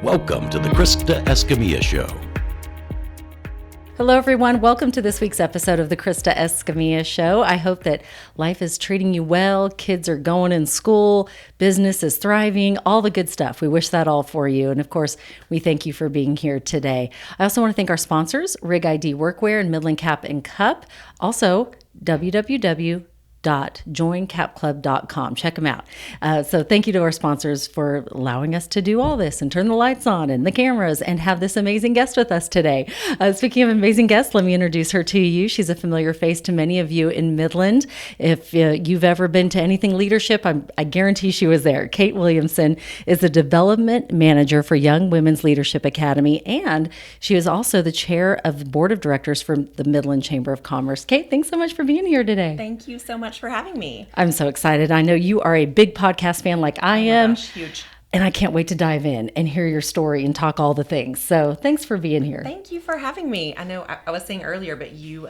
Welcome to the Krista Escamilla Show. Hello, everyone. Welcome to this week's episode of the Krista Escamilla Show. I hope that life is treating you well. Kids are going in school. Business is thriving. All the good stuff. We wish that all for you. And of course, we thank you for being here today. I also want to thank our sponsors, Rig ID Workwear and Midland Cap and Cup. Also, www.joincapclub.com. Check them out. So thank you to our sponsors for allowing us to do all this and turn the lights on and the cameras and have this amazing guest with us today. Speaking of amazing guests, let me introduce her to you. She's a familiar face to many of you in Midland. If you've ever been to anything leadership, I guarantee she was there. Kate Williamson is the development manager for Young Women's Leadership Academy, and she is also the chair of the board of directors for the Midland Chamber of Commerce. Kate, thanks so much for being here today. Thank you so much for having me. I'm so excited. I know you are a big podcast fan like I am. Gosh, huge. And I can't wait to dive in and hear your story and talk all the things. So thanks for being here. Thank you for having me. I know I was saying earlier, but you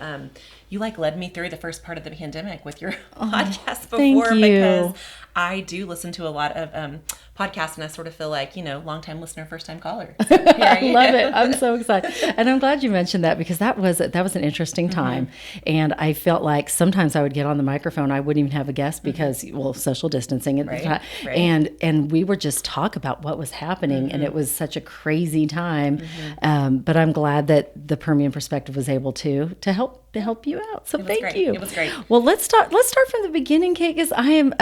led me through the first part of the pandemic with your podcast before, because I do listen to a lot of podcasts, and I sort of feel like, long-time listener, first-time caller. So I love it. I'm so excited. And I'm glad you mentioned that, because that was an interesting time. Mm-hmm. And I felt like sometimes I would get on the microphone, I wouldn't even have a guest because, social distancing at the time. Right. And we would just talk about what was happening. Mm-hmm. And it was such a crazy time. Mm-hmm. But I'm glad that the Permian Perspective was able to help you out. So thank you. It was great. Well, let's start from the beginning, Kate, because I am,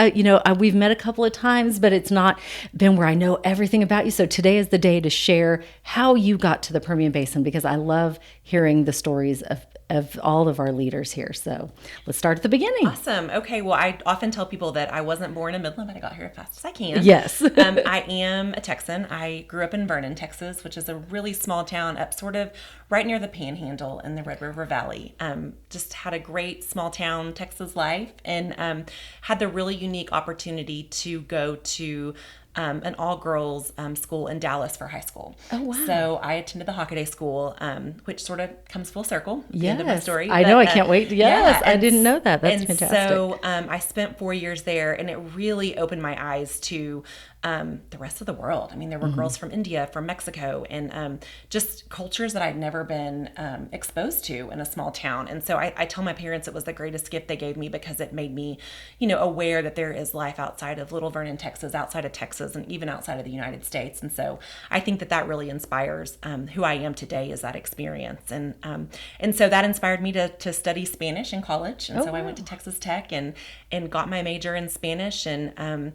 we've met a couple of times, but it's not been where I know everything about you. So today is the day to share how you got to the Permian Basin, because I love hearing the stories of all of our leaders here. So let's start at the beginning. Awesome. Okay. Well, I often tell people that I wasn't born in Midland, but I got here as fast as I can. Yes. I am a Texan. I grew up in Vernon, Texas, which is a really small town up sort of right near the Panhandle in the Red River Valley. Just had a great small town Texas life, and had the really unique opportunity to go to an all-girls school in Dallas for high school. Oh, wow. So I attended the Hockaday School, which sort of comes full circle at the end of my story. I know. I can't wait. Yes, I didn't know that. That's fantastic. So I spent 4 years there, and it really opened my eyes to the rest of the world. I mean, there were girls from India, from Mexico, and just cultures that I'd never been exposed to in a small town. And so I tell my parents it was the greatest gift they gave me, because it made me, aware that there is life outside of Little Vernon, Texas, outside of Texas, and even outside of the United States. And so I think that really inspires who I am today, is that experience. And so that inspired me to study Spanish in college. And I went to Texas Tech and got my major in Spanish. And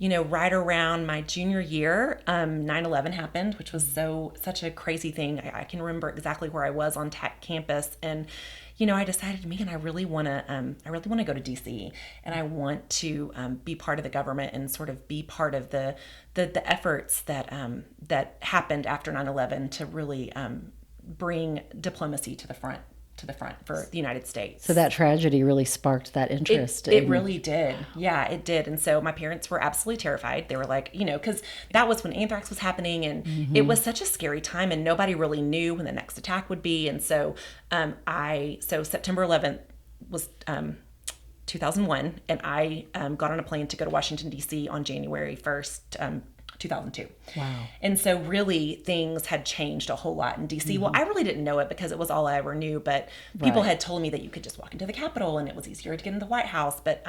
right around my junior year, 9/11 happened, which was such a crazy thing. I can remember exactly where I was on Tech campus, and I decided, man, I really want to go to DC, and I want to be part of the government and sort of be part of the efforts that happened after 9/11 to really bring diplomacy to the front for the United States. So that tragedy really sparked that interest. It really did. Yeah, it did. And so my parents were absolutely terrified. They were like, because that was when anthrax was happening, and it was such a scary time, and nobody really knew when the next attack would be. And so September 11th was 2001, and I got on a plane to go to Washington, D.C. on January 1st, 2002. Wow. And so really things had changed a whole lot in DC. Well, I really didn't know it because it was all I ever knew, but people had told me that you could just walk into the Capitol and it was easier to get into the White House. But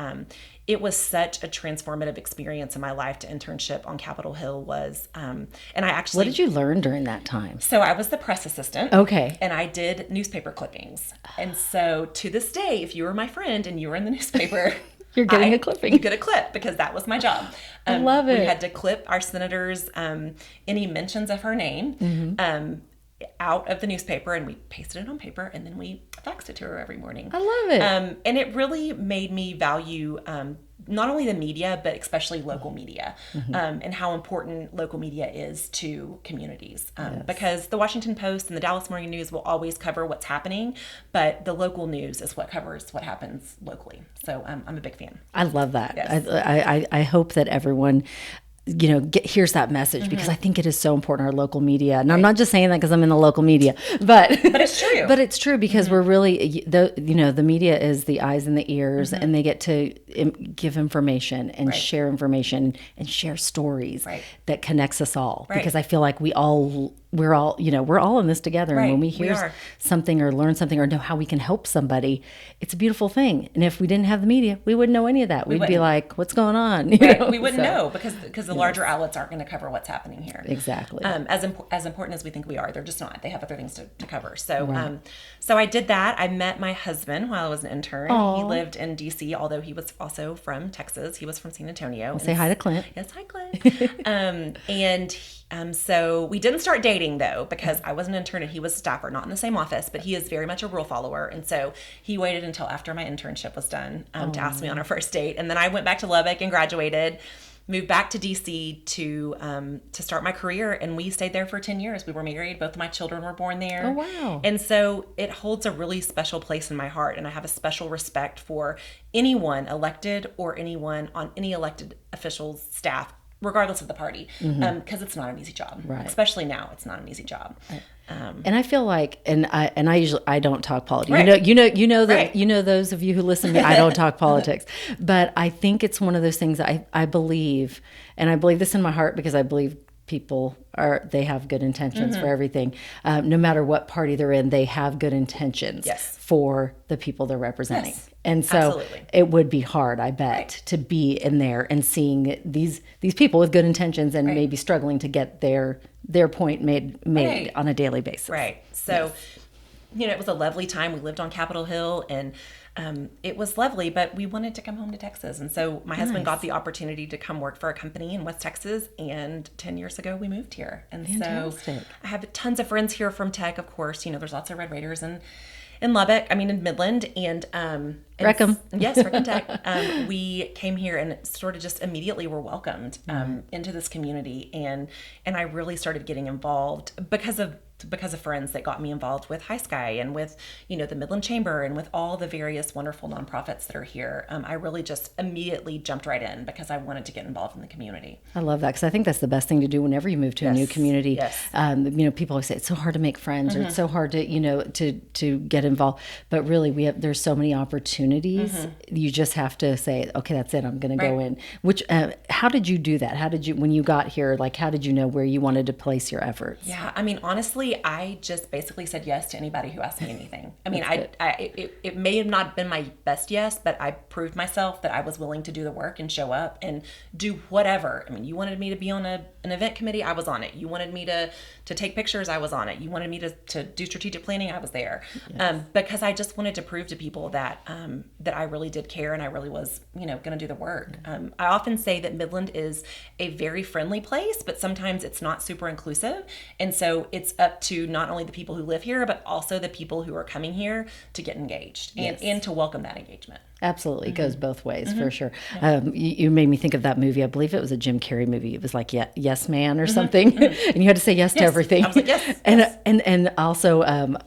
it was such a transformative experience in my life. To internship on Capitol Hill was, and I actually... What did you learn during that time? So I was the press assistant. Okay. And I did newspaper clippings. And so to this day, if you were my friend and you were in the newspaper... You're getting a clipping. You get a clip, because that was my job. I love it. We had to clip our senator's any mentions of her name out of the newspaper, and we pasted it on paper, and then we faxed it to her every morning. I love it. And it really made me value not only the media, but especially local media, and how important local media is to communities. Because the Washington Post and the Dallas Morning News will always cover what's happening, but the local news is what covers what happens locally. So I'm a big fan. I love that. Yes. I hope that everyone here's that message, because I think it is so important, our local media. And I'm not just saying that because I'm in the local media, but it's true. But it's true, because we're really, the media is the eyes and the ears, and they get to give information and share information and share stories that connects us all. Because I feel like we're all in this together. And when we hear something or learn something or know how we can help somebody, it's a beautiful thing. And if we didn't have the media, we wouldn't know any of that. We'd be like, what's going on? We wouldn't know, because the larger outlets aren't going to cover what's happening here. Exactly. As important as we think we are, they're just not. They have other things to cover. So so I did that. I met my husband while I was an intern. Aww. He lived in D.C., although he was also from Texas. He was from San Antonio. Say hi to Clint. Yes, hi, Clint. So we didn't start dating, though, because I was an intern and he was a staffer, not in the same office, but he is very much a rule follower. And so he waited until after my internship was done to ask me on our first date. And then I went back to Lubbock and graduated, moved back to DC to start my career, and we stayed there for 10 years. We were married. Both of my children were born there. Oh, wow. And so it holds a really special place in my heart, and I have a special respect for anyone elected or anyone on any elected officials' staff, regardless of the party, because it's not an easy job. Right. Especially now, it's not an easy job. And I feel like, I don't talk politics. Right. You know those of you who listen to me, I don't talk politics. But I think it's one of those things I believe, and I believe this in my heart, because I believe people they have good intentions for everything. No matter what party they're in, they have good intentions for the people they're representing. Yes. And so Absolutely. It would be hard, I bet, to be in there and seeing these people with good intentions and maybe struggling to get their point made on a daily basis. Right. So, it was a lovely time. We lived on Capitol Hill, and it was lovely, but we wanted to come home to Texas. And so my husband got the opportunity to come work for a company in West Texas, and 10 years ago we moved here. And Fantastic. so I have tons of friends here from tech, of course. There's lots of Red Raiders in Lubbock, in Midland, and Wreckham. Yes, Wreckham Tech. We came here and sort of just immediately were welcomed into this community, and I really started getting involved because of friends that got me involved with High Sky and with the Midland Chamber and with all the various wonderful nonprofits that are here. I really just immediately jumped right in because I wanted to get involved in the community. I love that, because I think that's the best thing to do whenever you move to a new community. Yes. People always say it's so hard to make friends, or it's so hard to to get involved. But really, there's so many opportunities. You just have to say, okay, that's it. I'm going to go in. Which how did you do that? How did you, when you got here, how did you know where you wanted to place your efforts? Yeah, honestly, I just basically said yes to anybody who asked me anything. It may have not been my best yes, but I proved myself that I was willing to do the work and show up and do whatever. You wanted me to be on an event committee, I was on it. You wanted me to take pictures, I was on it. You wanted me to do strategic planning, I was there. Yes. Because I just wanted to prove to people that I really did care, and I really was, going to do the work. I often say that Midland is a very friendly place, but sometimes it's not super inclusive. And so it's up to not only the people who live here, but also the people who are coming here to get engaged and to welcome that engagement. Absolutely. It goes both ways, for sure. Yeah. You made me think of that movie. I believe it was a Jim Carrey movie. It was like Yes Man or something. And you had to say yes to everything. I was like, yes. And also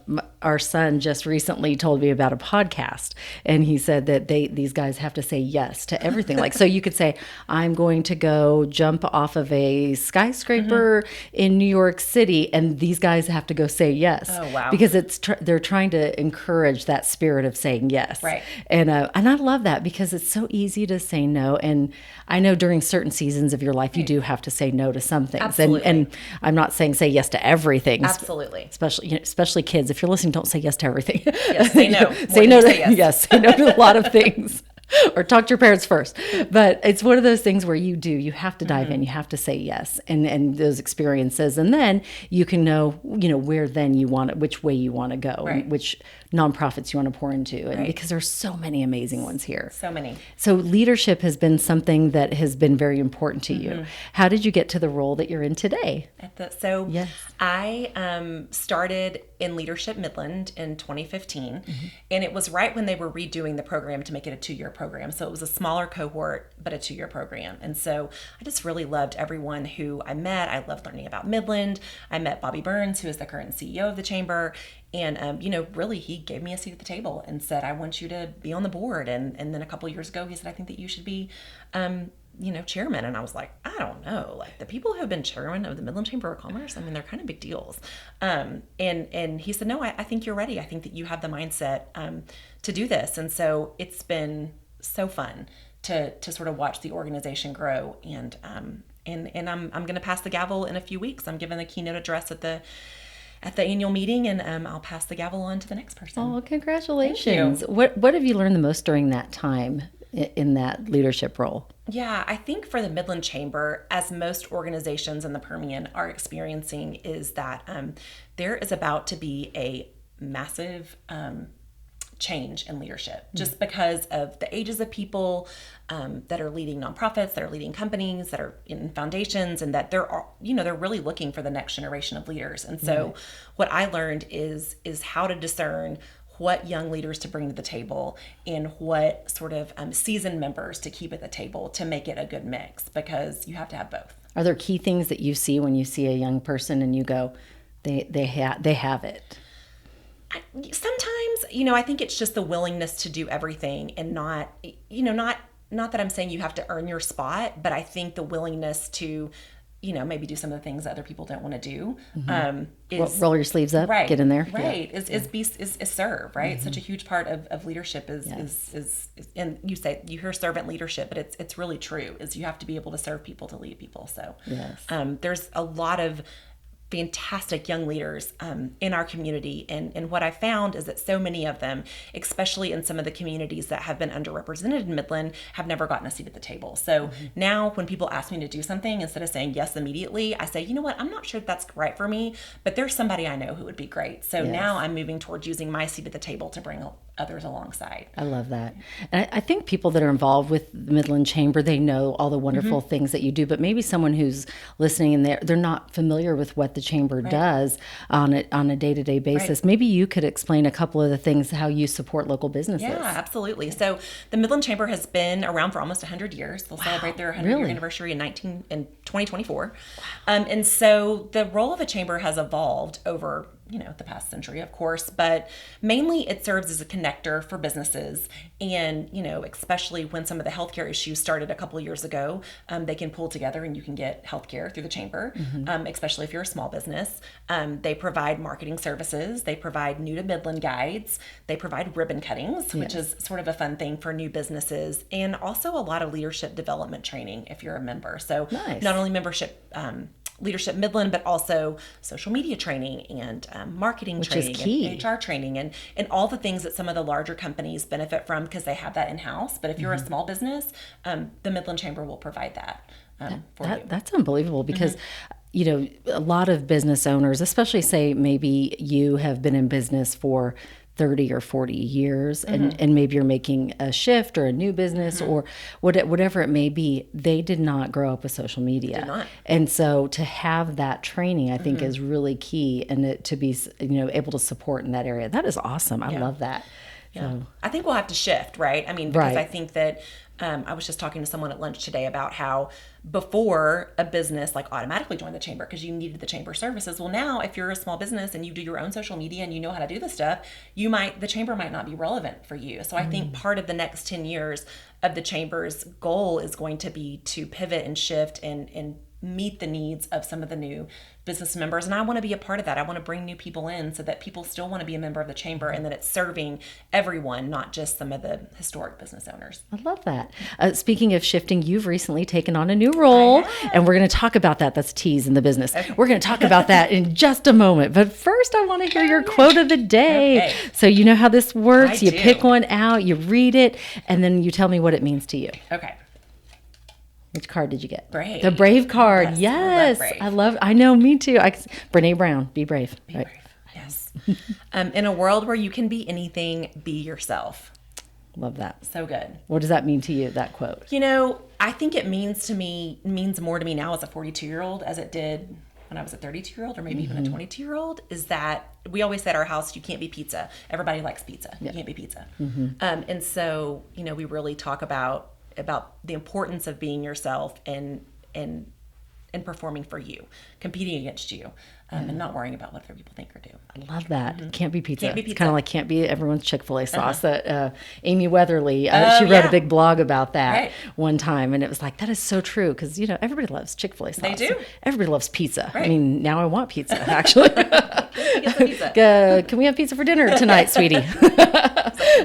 our son just recently told me about a podcast. And he said that these guys have to say yes to everything. So you could say, I'm going to go jump off of a skyscraper in New York City. And these guys have to go say yes. Oh, wow. Because they're trying to encourage that spirit of saying yes. Right. And I love that, because it's so easy to say no. And I know during certain seasons of your life, you do have to say no to some things. Absolutely. And I'm not saying say yes to everything. Absolutely. Especially kids. If you're listening, don't say yes to everything. Yes, say no. Say no to yes. Say no to a lot of things. Or talk to your parents first. But it's one of those things where you have to dive in, you have to say yes, and those experiences, and then you can know, where then you want it, which way you want to go, and which nonprofits you want to pour into, and because there's so many amazing ones here. So many. So leadership has been something that has been very important to you. How did you get to the role that you're in today? I started in Leadership Midland in 2015, and it was right when they were redoing the program to make it a 2-year program. So it was a smaller cohort, but a 2-year program. And so I just really loved everyone who I met. I loved learning about Midland. I met Bobby Burns, who is the current CEO of the chamber. And, really, he gave me a seat at the table and said, I want you to be on the board. And then a couple of years ago, he said, I think that you should be chairman. And I was like, I don't know, like the people who have been chairman of the Midland Chamber of Commerce, I mean, they're kind of big deals. And he said, no, I think you're ready. I think that you have the mindset to do this. And so it's been so fun to sort of watch the organization grow. And I'm going to pass the gavel in a few weeks. I'm giving the keynote address at the annual meeting, and I'll pass the gavel on to the next person. Oh, congratulations. What have you learned the most during that time in that leadership role? Yeah, I think for the Midland Chamber, as most organizations in the Permian are experiencing, is that there is about to be a massive change in leadership, just because of the ages of people that are leading nonprofits, that are leading companies, that are in foundations, and that they're really looking for the next generation of leaders. And so what I learned is how to discern what young leaders to bring to the table and what sort of seasoned members to keep at the table to make it a good mix, because you have to have both. Are there key things that you see when you see a young person and you go, they have it? Sometimes, I think it's just the willingness to do everything, and not that I'm saying you have to earn your spot, but I think the willingness to, maybe do some of the things that other people don't want to do. Is roll your sleeves up, right, get in there. Right. Yeah. Is serve, right? Such a huge part of leadership is, and you hear servant leadership, but it's really true, is you have to be able to serve people to lead people. So yes. There's a lot of fantastic young leaders in our community. And what I found is that so many of them, especially in some of the communities that have been underrepresented in Midland, have never gotten a seat at the table. So now when people ask me to do something, instead of saying yes immediately, I say, you know what, I'm not sure if that's right for me, but there's somebody I know who would be great. So now I'm moving towards using my seat at the table to bring others alongside. I love that. And I think people that are involved with the Midland Chamber, they know all the wonderful things that you do, but maybe someone who's listening and they're not familiar with what the Chamber does on a day-to-day basis. Maybe you could explain a couple of the things, how you support local businesses. Yeah, absolutely. So the Midland Chamber has been around for almost 100 years. They'll celebrate their 100-year anniversary in 2024. And so the role of a chamber has evolved over the past century, of course, but mainly it serves as a connector for businesses. And, especially when some of the healthcare issues started a couple of years ago, they can pull together and you can get healthcare through the chamber, especially if you're a small business. They provide marketing services. They provide new to Midland guides. They provide ribbon cuttings, which is sort of a fun thing for new businesses, and also a lot of leadership development training if you're a member. So not only membership, Leadership Midland, but also social media training and marketing training and HR training and all the things that some of the larger companies benefit from because they have that in-house. But if you're a small business, the Midland Chamber will provide that for you. That's unbelievable because, a lot of business owners, especially say maybe you have been in business for 30 or 40 years and maybe you're making a shift or a new business or whatever it may be, they did not grow up with social media. Did not. And so to have that training, I think is really key, and to be, able to support in that area. That is awesome. I love that. Yeah. So. I think we'll have to shift, right? I mean, because I think that I was just talking to someone at lunch today about how before a business automatically joined the chamber because you needed the chamber services. Well, now if you're a small business and you do your own social media and you know how to do this stuff, the chamber might not be relevant for you. So I think part of the next 10 years of the chamber's goal is going to be to pivot and shift and meet the needs of some of the new business members. And I want to be a part of that. I want to bring new people in so that people still want to be a member of the chamber and that it's serving everyone, not just some of the historic business owners. I love that. Speaking of shifting, you've recently taken on a new role and we're going to talk about that. That's a tease in the business. Okay. We're going to talk about that in just a moment. But first I want to hear your quote of the day. Okay. So you know how this works. You pick one out, you read it, and then you tell me what it means to you. Okay. Which card did you get? Brave. The Brave card. Yes. I know, me too. Brene Brown, be brave. Be brave. Yes. In a world where you can be anything, be yourself. Love that. So good. What does that mean to you, that quote? I think it means more to me now as a 42-year-old as it did when I was a 32-year-old or maybe even a 22-year-old, is that we always say at our house, you can't be pizza. Everybody likes pizza. You can't be pizza. And so, we really talk about the importance of being yourself and and performing for you, competing against you, and not worrying about what other people think or do. I love that. Can't be pizza. Can't be It's pizza. kind of like can't be everyone's Chick-fil-A sauce. That Amy Weatherly, she wrote a big blog about that one time, and it was like, that is so true, because everybody loves Chick-fil-A sauce. They do. Everybody loves pizza. Right. I mean, now I want pizza, actually. Get some pizza. Can we have pizza for dinner tonight, sweetie?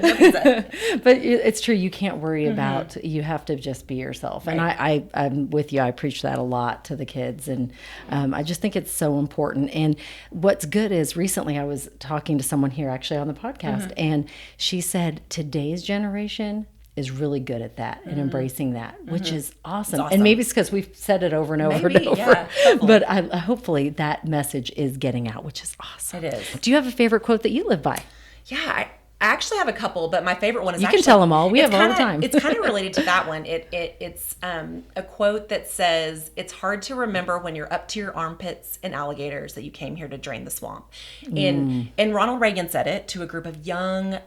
No pizza. But it's true. You can't worry about, you have to just be yourself. And I'm with you. I preach that a lot to the kids. And I just think it's so important. And what's good is recently I was talking to someone here actually on the podcast, and she said today's generation is really good at that and embracing that, which is awesome. And maybe it's because we've said it over and over and over. Yeah, totally. But hopefully that message is getting out, which is awesome. It is. Do you have a favorite quote that you live by? Yeah, I actually have a couple, but my favorite one is You can tell them all. We have all the time. It's kind of related to that one. It's a quote that says, "It's hard to remember when you're up to your armpits in alligators that you came here to drain the swamp." And Ronald Reagan said it to a group of young,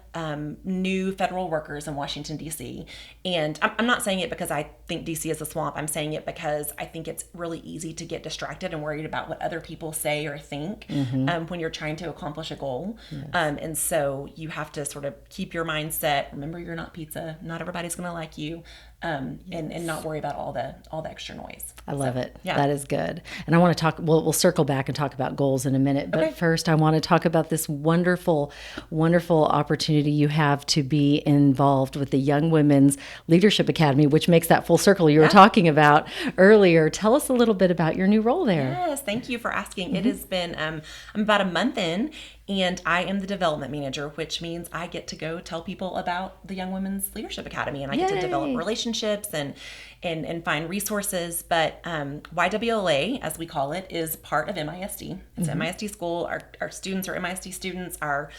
new federal workers in Washington, D.C. And I'm not saying it because I think D.C. is a swamp. I'm saying it because I think it's really easy to get distracted and worried about what other people say or think when you're trying to accomplish a goal. Yes. And so you have to sort of keep your mindset. Remember, you're not pizza. Not everybody's going to like you. And not worry about all the extra noise. I love it. Yeah. That is good. And I want to talk, we'll circle back and talk about goals in a minute. But first, I want to talk about this wonderful, wonderful opportunity you have to be involved with the Young Women's Leadership Academy, which makes that full circle you were talking about earlier. Tell us a little bit about your new role there. Yes, thank you for asking. It has been, I'm about a month in, and I am the development manager, which means I get to go tell people about the Young Women's Leadership Academy, and I get to develop relationships and find resources. But YWLA, as we call it, is part of MISD. It's an MISD school. Our students are MISD students. Our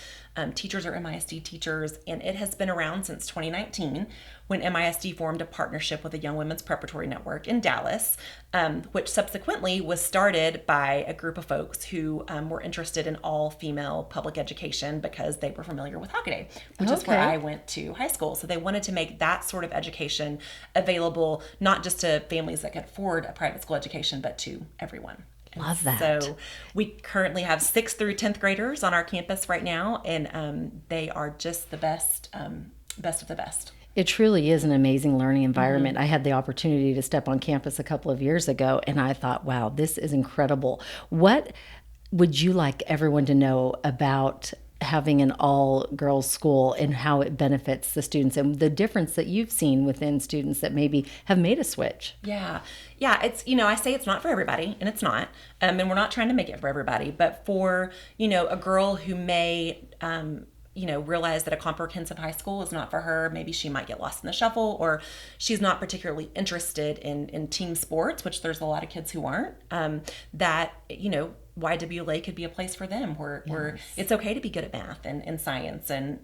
teachers are MISD teachers, and it has been around since 2019 when MISD formed a partnership with the Young Women's Preparatory Network in Dallas, which subsequently was started by a group of folks who were interested in all-female public education because they were familiar with Hockaday, which is where I went to high school. So they wanted to make that sort of education available not just to families that could afford a private school education, but to everyone. Love that. So we currently have 6th through 10th graders on our campus right now, and they are just the best of the best. It truly is an amazing learning environment. I had the opportunity to step on campus a couple of years ago, and I thought, wow, this is incredible. What would you like everyone to know about having an all-girls school and how it benefits the students and the difference that you've seen within students that maybe have made a switch? Yeah, it's, I say it's not for everybody, and it's not. And we're not trying to make it for everybody, but for, a girl who may, realize that a comprehensive high school is not for her. Maybe she might get lost in the shuffle, or she's not particularly interested in team sports, which there's a lot of kids who aren't, that, YWLA could be a place for them where it's okay to be good at math and science, and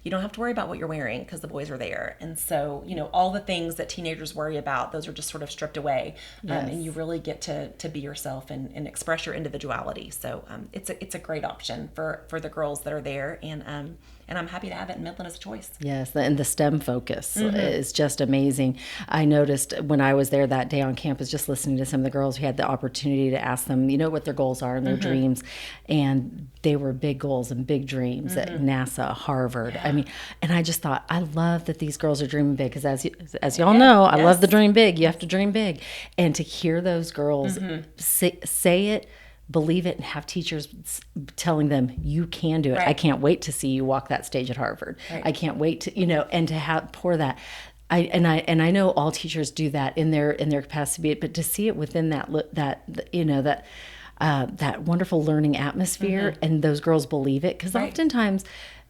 you don't have to worry about what you're wearing because the boys are there. And so, all the things that teenagers worry about, those are just sort of stripped away, and you really get to be yourself and express your individuality. So it's a great option for the girls that are there, and I'm happy to have it in Midland as a choice. Yes, and the STEM focus is just amazing. I noticed when I was there that day on campus, just listening to some of the girls, we had the opportunity to ask them, what their goals are and their dreams. And they were big goals and big dreams at NASA, Harvard. I mean, and I just thought, I love that these girls are dreaming big, because as y'all know, I love the dream big. You have to dream big. And to hear those girls say it, believe it, and have teachers telling them you can do it. I can't wait to see you walk that stage at Harvard. I can't wait to, and to pour that. I know all teachers do that in their capacity, but to see it within that wonderful learning atmosphere, and those girls believe it, because oftentimes.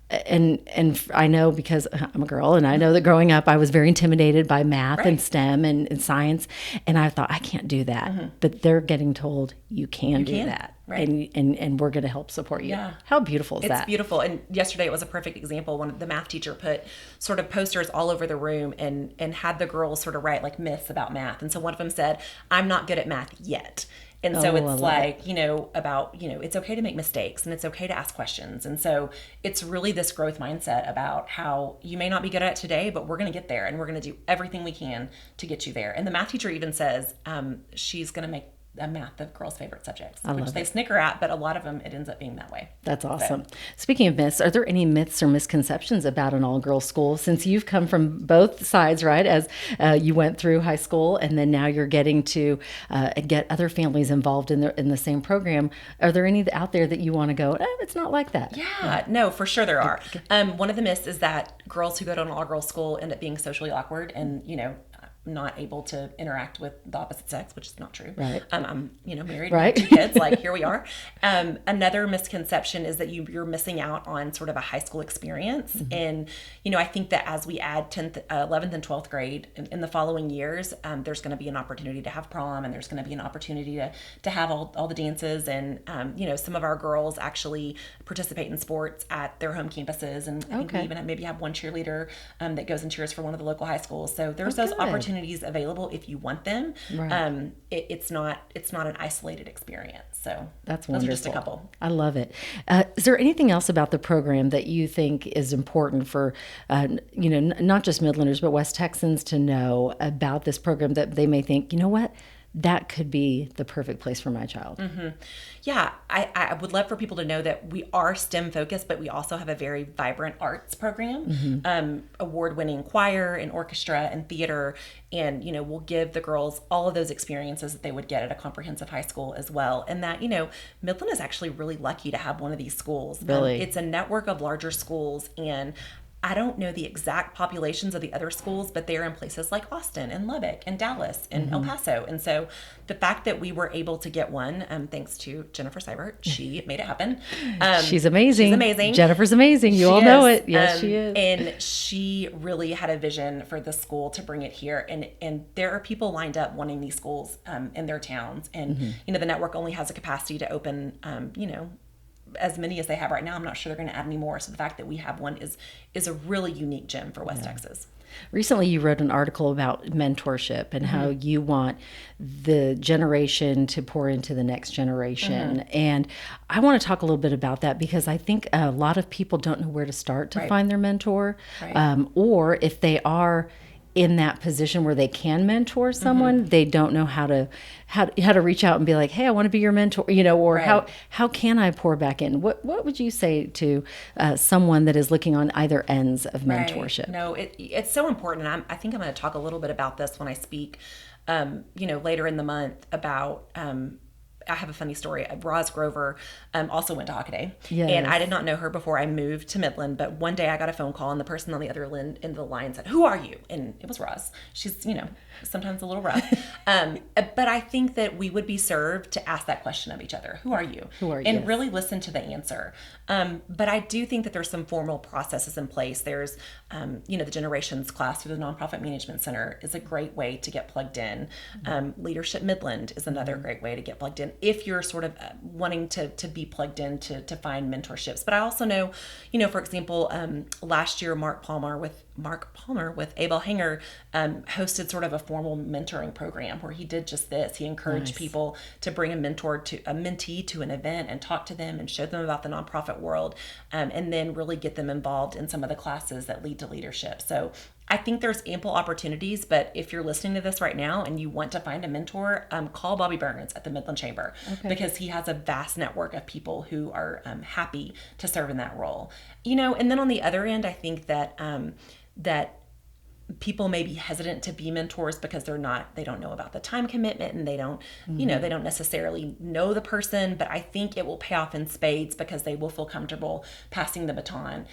And I know, because I'm a girl, and I know that growing up I was very intimidated by math and STEM and science, and I thought, I can't do that. But they're getting told you can do that, and we're going to help support you. Yeah. How beautiful is that? It's beautiful. And yesterday it was a perfect example when the math teacher put sort of posters all over the room and had the girls sort of write like myths about math. And so one of them said, "I'm not good at math yet." And so I it's love like, about, it's okay to make mistakes and it's okay to ask questions. And so it's really this growth mindset about how you may not be good at it today, but we're going to get there and we're going to do everything we can to get you there. And the math teacher even says she's going to make math the girls' favorite subjects, which they snicker at, but a lot of them, it ends up being that way. That's awesome. So, speaking of myths, are there any myths or misconceptions about an all-girls school? Since you've come from both sides, right, as you went through high school and then now you're getting to get other families involved in the same program, are there any out there that you want to go, it's not like that? Yeah, no, for sure there are. One of the myths is that girls who go to an all-girls school end up being socially awkward and, not able to interact with the opposite sex, which is not true. Right. I'm, married, right, with 2 kids, like here we are. Another misconception is that you're missing out on sort of a high school experience. Mm-hmm. And, I think that as we add 10th, 11th and 12th grade in the following years, there's going to be an opportunity to have prom and there's going to be an opportunity to have all the dances. And, some of our girls actually participate in sports at their home campuses. And I think we even maybe have one cheerleader that goes and cheers for one of the local high schools. So there's those opportunities available if you want them. Right. It's not an isolated experience. So that's wonderful. Those are just a couple. I love it. Is there anything else about the program that you think is important for, not just Midlanders, but West Texans to know about this program that they may think, you know what? That could be the perfect place for my child. Mm-hmm. Yeah, I would love for people to know that we are STEM focused, but we also have a very vibrant arts program, mm-hmm. Award-winning choir and orchestra and theater. And, we'll give the girls all of those experiences that they would get at a comprehensive high school as well. And that, Midland is actually really lucky to have one of these schools. Really? It's a network of larger schools, and I don't know the exact populations of the other schools, but they're in places like Austin and Lubbock and Dallas and mm-hmm. El Paso. And so the fact that we were able to get one, thanks to Jennifer Seibert, she made it happen. She's amazing. She's amazing. Jennifer's amazing. You all know it. Yes, she is. And she really had a vision for the school to bring it here. And there are people lined up wanting these schools in their towns. And, mm-hmm. The network only has a capacity to open, as many as they have right now. I'm not sure they're going to add any more. So the fact that we have one is a really unique gem for West Texas. Recently, you wrote an article about mentorship and mm-hmm. how you want the generation to pour into the next generation. Mm-hmm. And I want to talk a little bit about that because I think a lot of people don't know where to start to find their mentor, or if they are in that position where they can mentor someone, mm-hmm. they don't know how to reach out and be like, hey, I want to be your mentor, or how can I pour back in? What would you say to someone that is looking on either ends of mentorship? No, it's so important. And I think I'm going to talk a little bit about this when I speak, later in the month about, I have a funny story. Roz Grover also went to Hockaday. Yes. And I did not know her before I moved to Midland. But one day I got a phone call and the person on the other end of the line said, "Who are you?" And it was Roz. She's, sometimes a little rough. But I think that we would be served to ask that question of each other. Who are you? Who are you? And really listen to the answer. But I do think that there's some formal processes in place. There's, the Generations class through the Nonprofit Management Center is a great way to get plugged in. Leadership Midland is another great way to get plugged in if you're sort of wanting to be plugged in to find mentorships. But I also know, for example, last year, Mark Palmer with Abel Hanger hosted sort of a formal mentoring program where he did just this. He encouraged people to bring a mentee to an event and talk to them and show them about the nonprofit world, and then really get them involved in some of the classes that lead to leadership. So I think there's ample opportunities, but if you're listening to this right now and you want to find a mentor, call Bobby Burns at the Midland Chamber, because he has a vast network of people who are happy to serve in that role. And then on the other end, I think that that people may be hesitant to be mentors because they don't know about the time commitment, and they don't, they don't necessarily know the person, but I think it will pay off in spades because they will feel comfortable passing the baton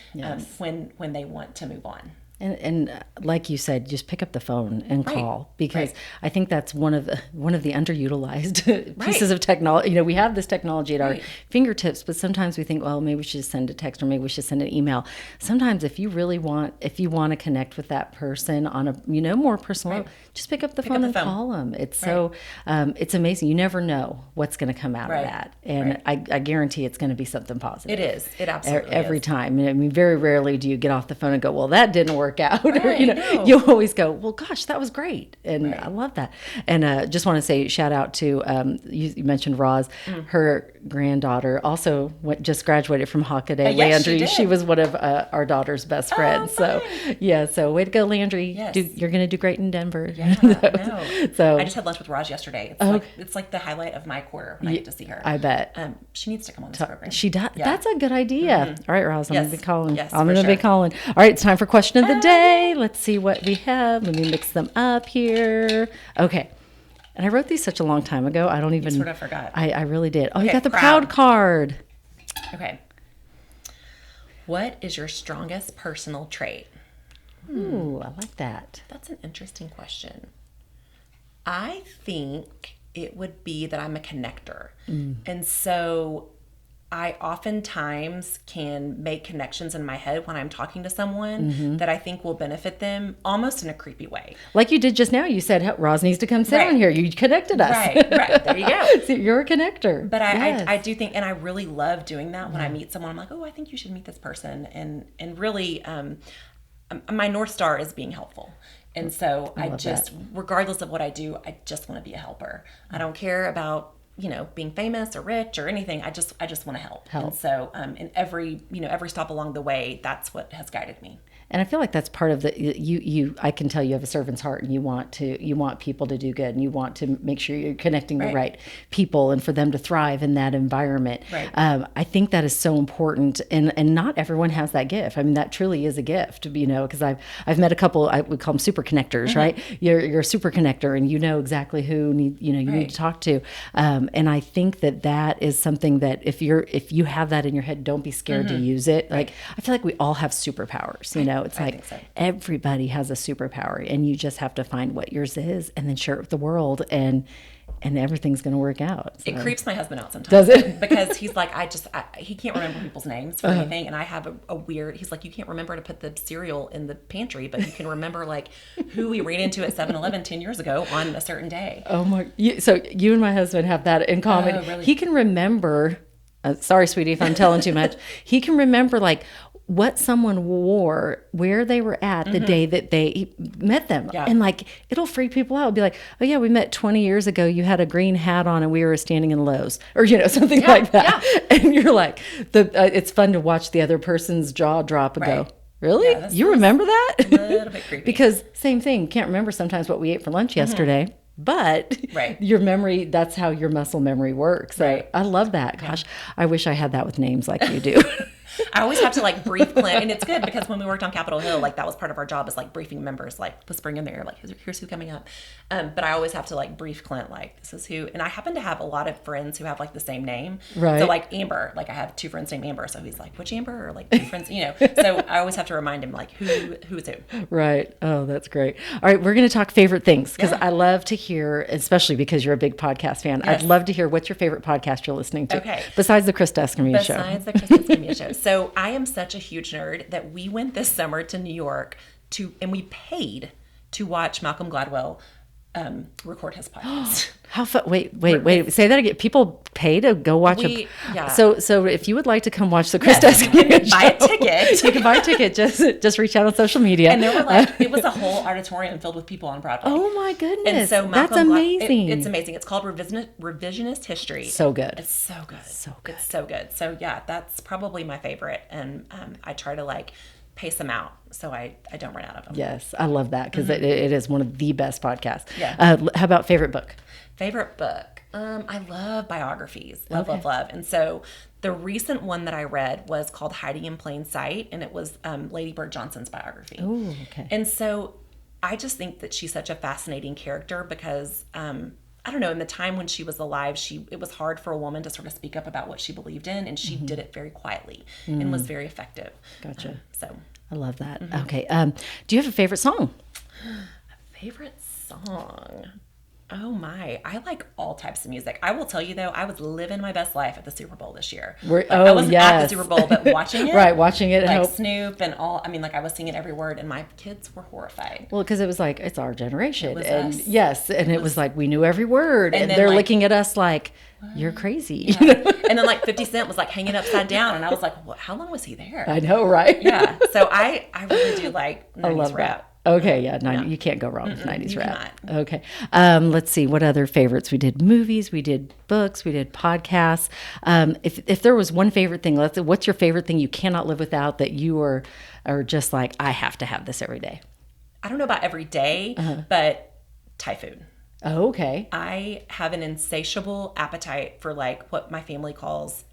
when they want to move on. And like you said, just pick up the phone and call, because I think that's one of the underutilized pieces of technology. We have this technology at our fingertips, but sometimes we think, well, maybe we should send a text or maybe we should send an email. Sometimes if you want to connect with that person on a more personal level, just pick up the phone and call them. It's so it's amazing. You never know what's going to come out of that, and I guarantee it's going to be something positive. It is. It absolutely every is. time. I mean, very rarely do you get off the phone and go, well, that didn't work work out. Or, Right, no. you always go, well, gosh, that was great. And I love that. And just want to say shout out to, you mentioned Roz, her granddaughter also just graduated from Hockaday. Yes, Landry, she she did. was one of our daughter's best friends. So yeah, so way to go, Landry. Yes. You're going to do great in Denver. Yeah, I know. So I just had lunch with Raj yesterday. It's like the highlight of my quarter when I get to see her. I bet. She needs to come on this program. She does. Yeah. That's a good idea. All right, Roz, I'm Yes. going to be calling. Yes, I'm for going to be sure. calling. All right, it's time for question of the day. Let's see what we have. Let me mix them up here. Okay. And I wrote these such a long time ago. I don't even. You sort of forgot. I really did. Oh, you Okay, got the proud. proud card. Okay. What is your strongest personal trait? Ooh, I like that. That's an interesting question. I think it would be that I'm a connector. And so I oftentimes can make connections in my head when I'm talking to someone that I think will benefit them almost in a creepy way. Like you did just now. You said, Roz needs to come sit on here. You connected us. Right. There you go. So you're a connector. But Yes. I do think, and I really love doing that when I meet someone. I'm like, oh, I think you should meet this person. And really, my North Star is being helpful. And so I just, regardless of what I do, I just want to be a helper. I don't care about, being famous or rich or anything. I just want to help. And so in every stop along the way, that's what has guided me. And I feel like that's part of I can tell you have a servant's heart, and you want people to do good, and you want to make sure you're connecting the right people and for them to thrive in that environment. Right. I think that is so important, and not everyone has that gift. I mean, that truly is a gift, because I've met a couple, we call them super connectors, right? You're a super connector, and you know exactly who you need to talk to. And I think that is something that if you have that in your head, don't be scared to use it. Like, I feel like we all have superpowers, It's like everybody has a superpower, and you just have to find what yours is and then share it with the world, and everything's going to work out. So. It creeps my husband out sometimes. Does it? Because he's like, he can't remember people's names for anything. And I have a weird, he's like, you can't remember to put the cereal in the pantry, but you can remember like who we ran into at 7-Eleven 10 years ago on a certain day. Oh my, so you and my husband have that in common. Oh, really? He can remember, sorry, sweetie, if I'm telling too much. He can remember like what someone wore, where they were at the day that they met them. Yeah. And like, it'll freak people out. It'll be like, oh yeah, we met 20 years ago. You had a green hat on and we were standing in Lowe's, or, something like that. Yeah. And you're like, it's fun to watch the other person's jaw drop and go, really? Yeah, you remember that? A little bit creepy. Because same thing, can't remember sometimes what we ate for lunch yesterday. But your memory, that's how your muscle memory works. So I love that. Gosh, I wish I had that with names like you do. I always have to like brief Clint, and it's good because when we worked on Capitol Hill, like that was part of our job, is like briefing members, like whispering in their ear, like here's who coming up. But I always have to like brief Clint, like this is who. And I happen to have a lot of friends who have like the same name. Right. So like Amber, like I have two friends named Amber, so he's like, which Amber? Or like two friends, So I always have to remind him like who's who. Right. Oh, that's great. All right, we're going to talk favorite things, because I love to hear, especially because you're a big podcast fan. I'd love to hear what's your favorite podcast you're listening to. Okay. Besides the Krista Escamilla Show. Besides the Krista Escamilla Show. So I am such a huge nerd that we went this summer to New York and we paid to watch Malcolm Gladwell record his podcast. How fun? Wait. Say that again. People pay to go watch yeah. So if you would like to come watch the Krista Escamilla Show, buy a ticket. You can buy a ticket. Just reach out on social media. And there were like, it was a whole auditorium filled with people on Broadway. Oh my goodness. And so that's Malcolm amazing. It's amazing. It's called Revisionist History. So good. It's so good. So good. It's so good. So yeah, that's probably my favorite. And I try to like pace them out so I don't run out of them. Yes, I love that, because it is one of the best podcasts. Yeah. How about favorite book? Favorite book? I love biographies. Love. And so the recent one that I read was called Hiding in Plain Sight, and it was Lady Bird Johnson's biography. Oh, okay. And so I just think that she's such a fascinating character because I don't know, in the time when she was alive, it was hard for a woman to sort of speak up about what she believed in, and she did it very quietly and was very effective. Gotcha. So I love that. Okay. Do you have a favorite song? A favorite song? Oh my, I like all types of music. I will tell you though, I was living my best life at the Super Bowl this year. I wasn't at the Super Bowl, but watching it. Right, watching it. Like Snoop and all, I mean, like I was singing every word and my kids were horrified. Well, because it was like, it's our generation. It was and us. yes, and it was like, we knew every word. And they're looking at us like, you're crazy. Yeah. And then like 50 Cent was like hanging upside down. And I was like, well, how long was he there? I know, right? Yeah. So I really do like 90s I love rap. that. Okay, yeah, you can't go wrong with 90s you rap. cannot. Okay. Let's see, what other favorites? We did movies, we did books, we did podcasts. If there was one favorite thing, what's your favorite thing you cannot live without that you are just like, I have to have this every day? I don't know about every day, but Thai food. Oh, okay. I have an insatiable appetite for like what my family calls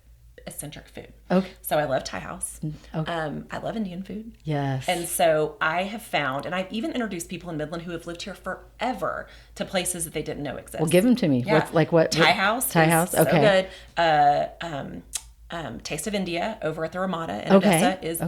eccentric food. Okay. So I love Thai house. Okay. I love Indian food. Yes. And so I have found, and I've even introduced people in Midland who have lived here forever to places that they didn't know exist. Well, give them to me. Yeah. What? Thai house. Thai house. Okay. So good. Taste of India over at the Ramada in Odessa is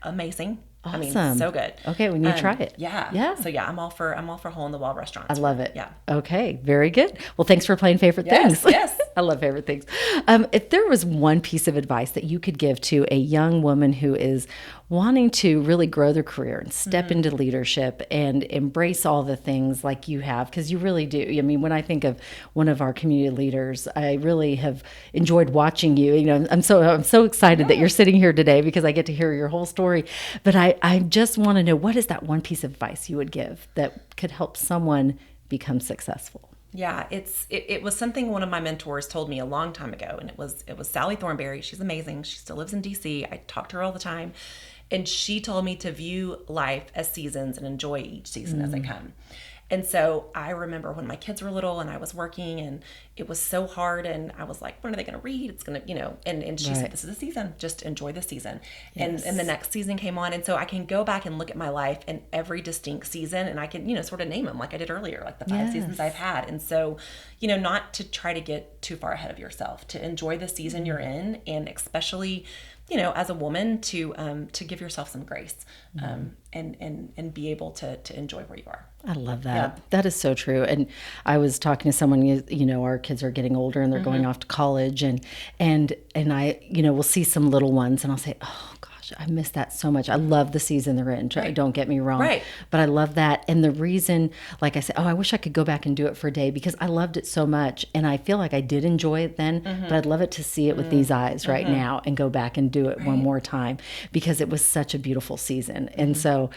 amazing. Awesome. I mean, so good. Okay, we need to try it. Yeah. Yeah. So yeah, I'm all for hole in the wall restaurants. I love it. Yeah. Okay, very good. Well, thanks for playing favorite things. Yes. I love favorite things. If there was one piece of advice that you could give to a young woman who is wanting to really grow their career and step into leadership and embrace all the things like you have, because you really do. I mean, when I think of one of our community leaders, I really have enjoyed watching you. You know, I'm so excited that you're sitting here today because I get to hear your whole story. But I just want to know, what is that one piece of advice you would give that could help someone become successful? Yeah, it was something one of my mentors told me a long time ago, and it was Sally Thornberry. She's amazing. She still lives in DC. I talk to her all the time, and she told me to view life as seasons and enjoy each season as they come. And so I remember when my kids were little and I was working and it was so hard and I was like, when are they going to read? It's going to, you know, and she said, this is a season, just enjoy the season. Yes. And the next season came on. And so I can go back and look at my life in every distinct season and I can, you know, sort of name them like I did earlier, like the 5 seasons I've had. And so, you know, not to try to get too far ahead of yourself, to enjoy the season you're in, and especially, you know, as a woman, to give yourself some grace, and be able to enjoy where you are. I love that. Yeah. That is so true. And I was talking to someone, you know, our kids are getting older and they're going off to college, and I, you know, will see some little ones and I'll say, oh gosh, I miss that so much. I love the season they're in. Right. Don't get me wrong. Right. But I love that. And the reason, like I said, I wish I could go back and do it for a day because I loved it so much. And I feel like I did enjoy it then, but I'd love it to see it with these eyes right now and go back and do it one more time because it was such a beautiful season. And so,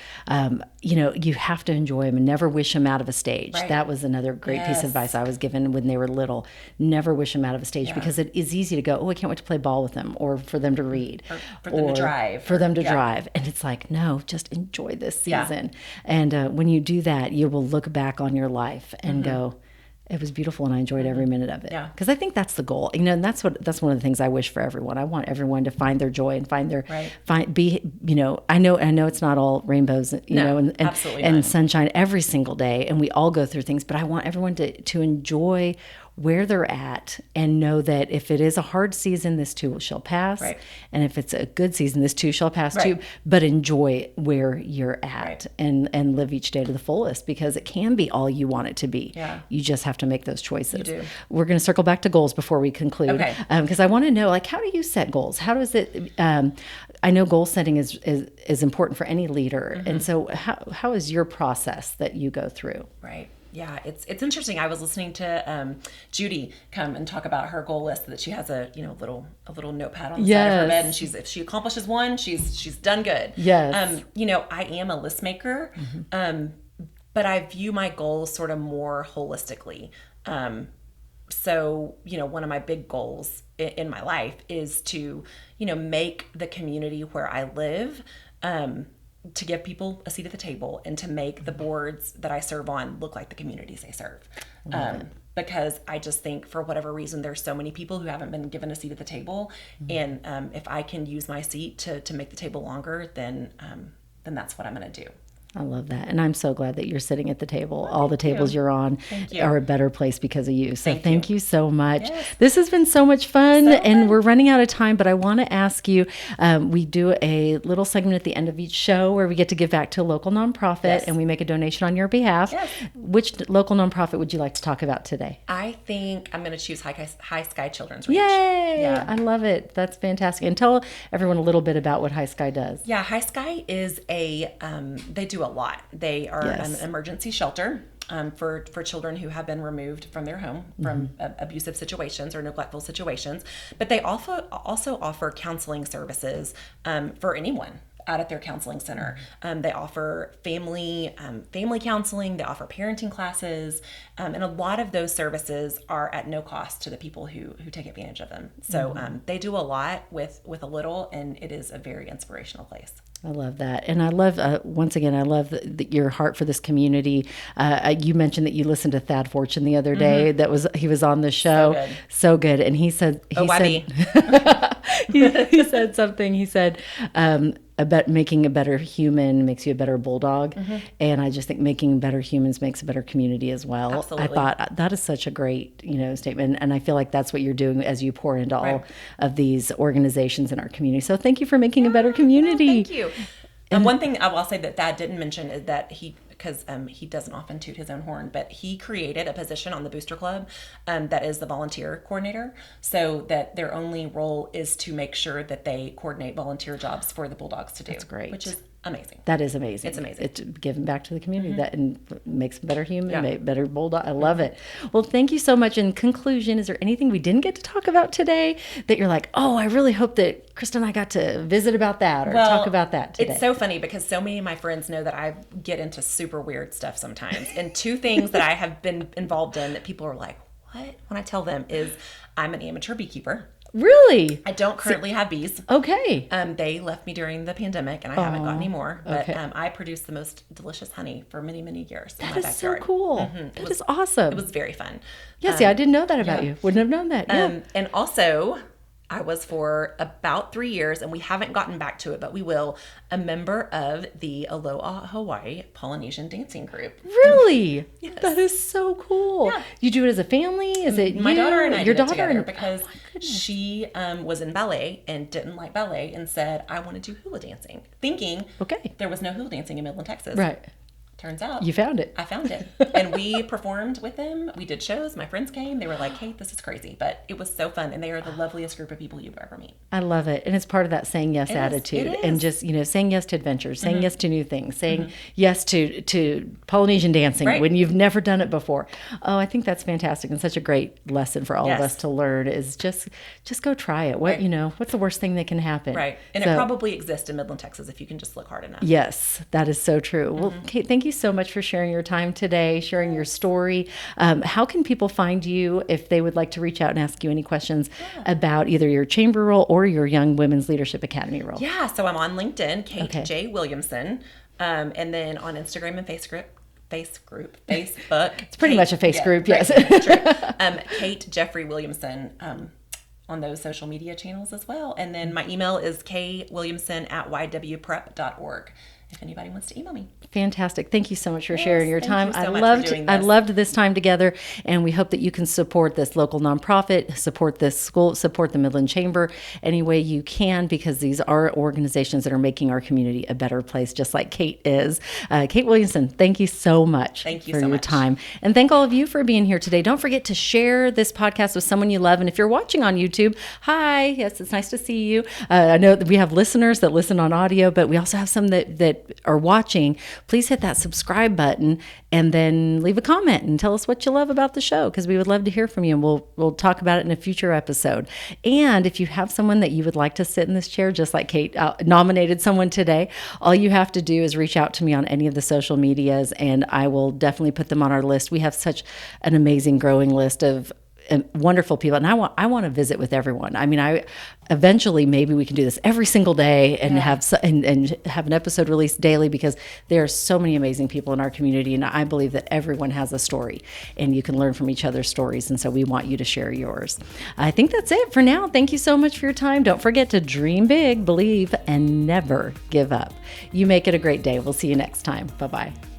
you know, you have to enjoy them and never wish them out of a stage. Right. That was another great piece of advice I was given when they were little. Never wish them out of a stage because it is easy to go, oh, I can't wait to play ball with them, or for them to read, or for them to drive. For them to drive. And it's like, no, just enjoy this season. And when you do that, you will look back on your life and go, it was beautiful and I enjoyed every minute of it. Yeah. Because I think that's the goal. You know, and that's one of the things I wish for everyone. I want everyone to find their joy and find their you know, I know it's not all rainbows, you know, and sunshine every single day, and we all go through things, but I want everyone to enjoy where they're at and know that if it is a hard season, this too shall pass. Right. And if it's a good season, this too shall pass too. But enjoy where you're at and live each day to the fullest, because it can be all you want it to be. Yeah. You just have to make those choices. You do. We're going to circle back to goals before we conclude. Okay. Because I want to know, like, how do you set goals? How does it, I know goal setting is important for any leader. And so how is your process that you go through? Right. Yeah, it's interesting. I was listening to Judy come and talk about her goal list, that she has a little notepad on the side of her bed, and if she accomplishes one, she's done good. Yes. You know, I am a list maker, but I view my goals sort of more holistically. So, you know, one of my big goals in my life is to, you know, make the community where I live, to give people a seat at the table and to make the boards that I serve on look like the communities they serve. Because I just think, for whatever reason, there's so many people who haven't been given a seat at the table. And if I can use my seat to make the table longer, then that's what I'm going to do. I love that. And I'm so glad that you're sitting at the table. All the tables you're on are a better place because of you. So thank you so much. Yes. This has been so much fun, and we're running out of time, but I want to ask you, we do a little segment at the end of each show where we get to give back to a local nonprofit and we make a donation on your behalf. Yes. Which local nonprofit would you like to talk about today? I think I'm going to choose High Sky Children's Reach. Yay! Yeah. I love it. That's fantastic. And tell everyone a little bit about what High Sky does. Yeah, High Sky is they do a lot. They are an emergency shelter for children who have been removed from their home from abusive situations or neglectful situations. But they also offer counseling services for anyone out at their counseling center. They offer family counseling. They offer parenting classes, and a lot of those services are at no cost to the people who take advantage of them. So they do a lot with a little, and it is a very inspirational place. I love that. And I love, once again, I love your heart for this community. You mentioned that you listened to Thad Fortune the other day. He was on the show. So good. And he said, he said something. He said, about making a better human makes you a better bulldog. And I just think making better humans makes a better community as well. Absolutely. I thought that is such a great, statement. And I feel like that's what you're doing as you pour into all of these organizations in our community. So thank you for making a better community. Thank you. And one thing I will say that Thad didn't mention is that because he doesn't often toot his own horn, but he created a position on the Booster Club that is the volunteer coordinator, so that their only role is to make sure that they coordinate volunteer jobs for the Bulldogs to do. That's great. Which is amazing. That is amazing. It's amazing. It's giving back to the community that and makes a better human, better bulldog. I love it. Well, thank you so much. In conclusion, is there anything we didn't get to talk about today that you're like, oh, I really hope that Krista and I got to visit about that or talk about that today? It's so funny because so many of my friends know that I get into super weird stuff sometimes. And two things that I have been involved in that people are like, what? When I tell them is I'm an amateur beekeeper. Really? I don't currently have bees. Okay. They left me during the pandemic, and I haven't got any more. But okay. I produced the most delicious honey for many, many years in my That is backyard. so cool. That is awesome. It was very fun. Yeah, see, I didn't know that about you. Wouldn't have known that. Yeah. And also, I was for about 3 years, and we haven't gotten back to it, but we will, a member of the Aloha Hawaii Polynesian dancing group. Really? Yes. That is so cool. Yeah. You do it as a family? Is it My daughter and I your did it daughter together and because she was in ballet and didn't like ballet and said, I want to do hula dancing, thinking there was no hula dancing in Midland, Texas. Right. Turns out you found it. I found it. And we performed with them. We did shows. My friends came. They were like, Kate, this is crazy. But it was so fun. And they are the loveliest group of people you've ever meet. I love it. And it's part of that saying yes attitude. It is. And just, saying yes to adventures, saying yes to new things, saying yes to Polynesian dancing when you've never done it before. Oh, I think that's fantastic and such a great lesson for all of us to learn is just go try it. What, what's the worst thing that can happen? Right. And it probably exists in Midland, Texas if you can just look hard enough. Yes, that is so true. Well, Kate, thank you so much for sharing your time today, sharing your story. How can people find you if they would like to reach out and ask you any questions about either your chamber role or your Young Women's Leadership Academy role? Yeah, so I'm on LinkedIn, Kate J. Williamson, and then on Instagram and Facebook. It's pretty much a face group, yes. True. Kate Jeffrey Williamson on those social media channels as well. And then my email is kwilliamson@ywprep.org. If anybody wants to email me. Fantastic. Thank you so much for sharing your time. Thank you so much for doing this. I loved this time together, and we hope that you can support this local nonprofit, support this school, support the Midland Chamber any way you can, because these are organizations that are making our community a better place, just like Kate is. Kate Williamson, thank you so much for your time. And thank all of you for being here today. Don't forget to share this podcast with someone you love. And if you're watching on YouTube, hi. Yes, it's nice to see you. I know that we have listeners that listen on audio, but we also have some that are watching. Please hit that subscribe button and then leave a comment and tell us what you love about the show, because we would love to hear from you, and we'll talk about it in a future episode. And if you have someone that you would like to sit in this chair, just like Kate nominated someone today, all you have to do is reach out to me on any of the social medias, and I will definitely put them on our list. We have such an amazing growing list of wonderful people. And I want to visit with everyone. I mean, eventually maybe we can do this every single day and and have an episode released daily, because there are so many amazing people in our community. And I believe that everyone has a story and you can learn from each other's stories. And so we want you to share yours. I think that's it for now. Thank you so much for your time. Don't forget to dream big, believe, and never give up. You make it a great day. We'll see you next time. Bye-bye.